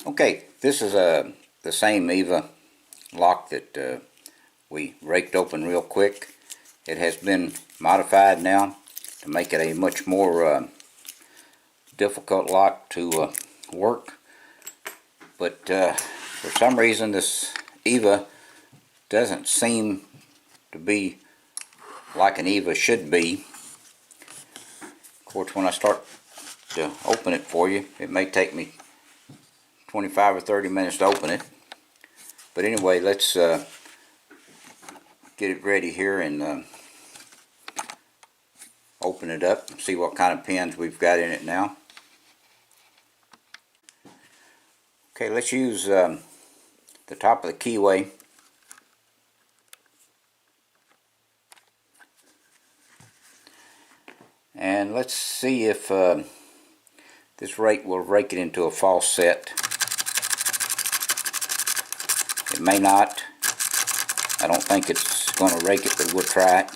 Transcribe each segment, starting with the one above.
Okay, this is the same EVVA lock that we raked open real quick. It has been modified now to make it a much more difficult lock to work. But for some reason this EVVA doesn't seem to be like an EVVA should be. Of course, when I start to open it for you, it may take me 25 or 30 minutes to open it. But anyway, let's get it ready here and open it up and see what kind of pins we've got in it now. Okay, let's use the top of the keyway. And let's see if this rake will rake it into a false set. It may not. I don't think it's going to rake it, but we'll try it.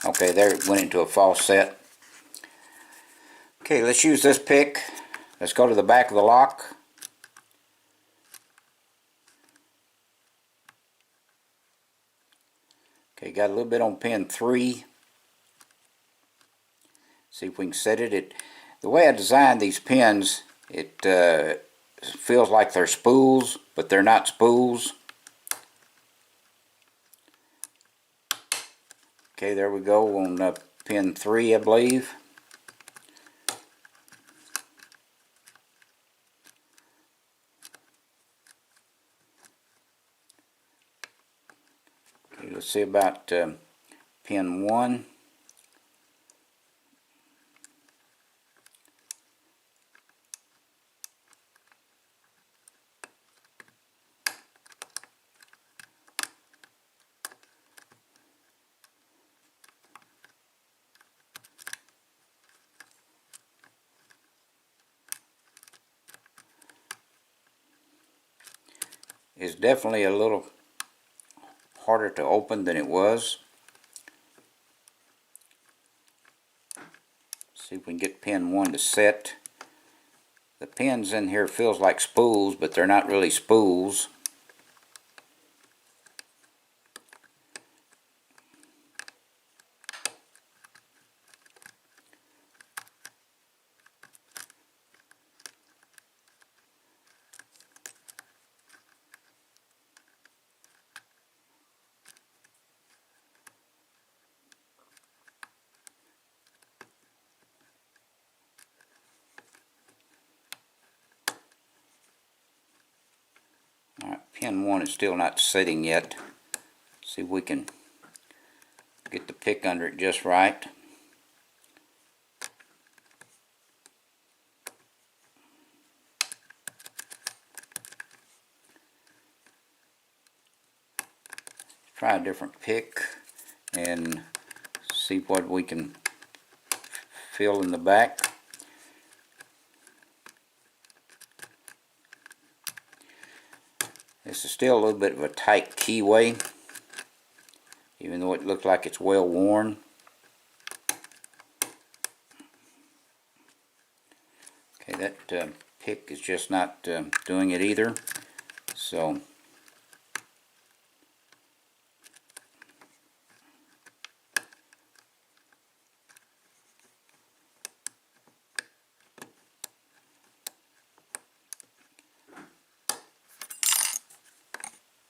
Okay, there it went into a false set. Okay, let's use this pick. Let's go to the back of the lock. Okay, got a little bit on pin 3. See if we can set it. The way I designed these pins, it feels like they're spools, but they're not spools. Okay, there we go on pin 3, I believe. Okay, let's see about pin 1. It's definitely a little harder to open than it was. See if we can get pin 1 to set. The pins in here feels like spools, but they're not really spools. Alright, pin 1 is still not setting yet. See if we can get the pick under it just right. Try a different pick and see what we can fill in the back. This is still a little bit of a tight keyway, even though it looks like it's well worn. Okay, that pick is just not doing it either. So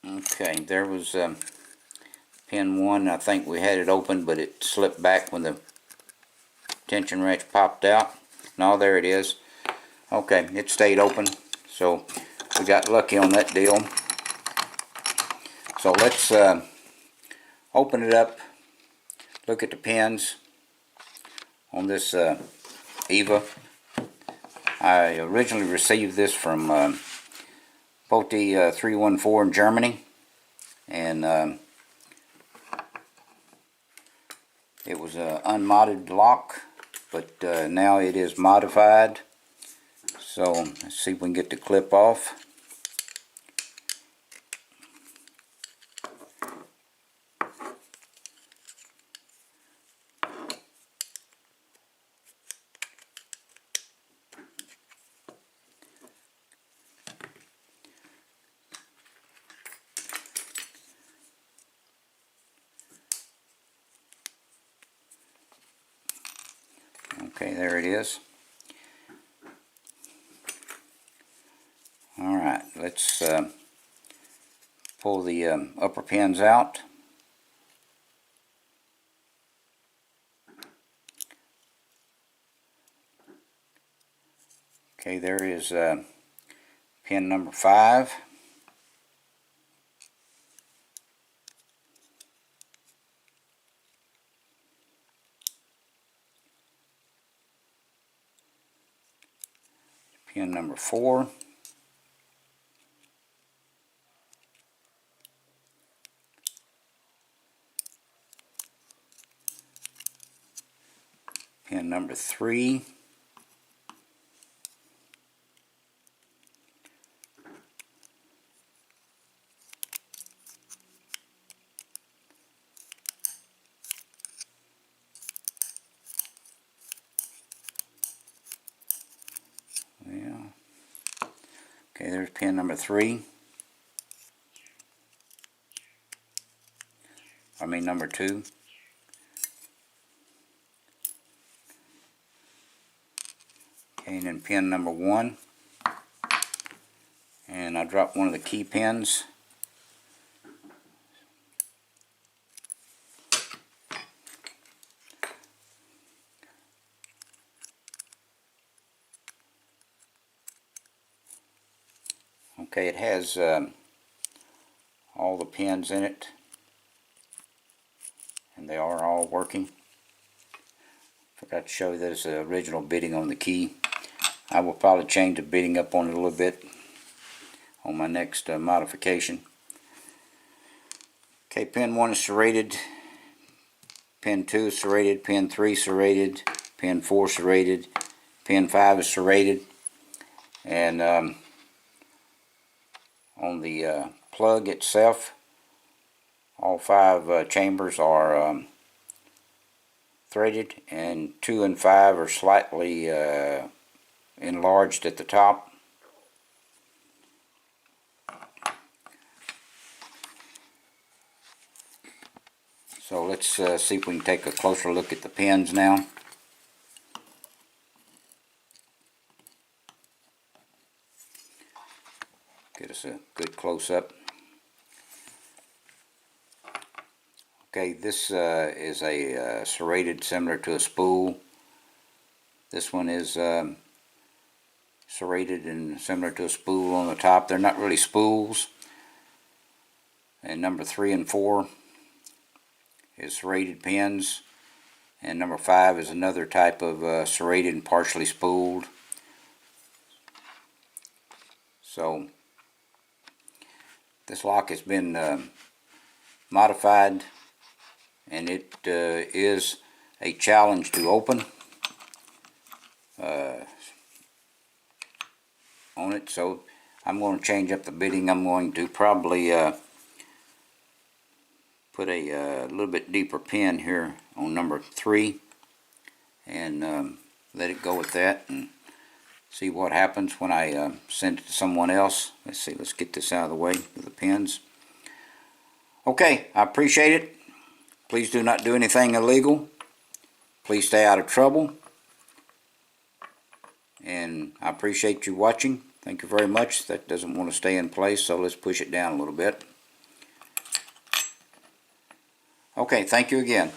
okay, there was pin 1. I think we had it open, but it slipped back when the tension wrench popped out. No, there it is. Okay, it stayed open, so we got lucky on that deal. So let's open it up, look at the pins on this EVVA. I originally received this from Potti314 in Germany, and it was an unmodded lock, but now it is modified. So let's see if we can get the clip off. Okay, there it is. Alright, let's pull the upper pins out. Okay, there is pin number 5. Pin number 4. Pin number 3. Okay, there's pin number 3. I mean number 2. Okay, and then pin number 1. And I dropped one of the key pins. Okay, it has all the pins in it, and they are all working. Forgot to show you there's the original bitting on the key. I will probably change the bitting up on it a little bit on my next modification. Okay, pin 1 is serrated, pin 2 is serrated, pin 3 serrated, pin 4 serrated, pin 5 is serrated, and on the plug itself, all 5 chambers are threaded, and 2 and 5 are slightly enlarged at the top. So let's see if we can take a closer look at the pins now. Get us a good close-up. Okay, this is a serrated similar to a spool. This one is serrated and similar to a spool on the top. They're not really spools. And number 3 and 4 is serrated pins. And number 5 is another type of serrated and partially spooled. So this lock has been modified, and it is a challenge to open on it. So I'm going to change up the bitting. I'm going to probably put a little bit deeper pin here on number 3 and let it go with that and see what happens when I send it to someone else. Let's see, let's get this out of the way with the pins. Okay, I appreciate it. Please do not do anything illegal. Please stay out of trouble. And I appreciate you watching. Thank you very much. That doesn't want to stay in place, so let's push it down a little bit. Okay, thank you again.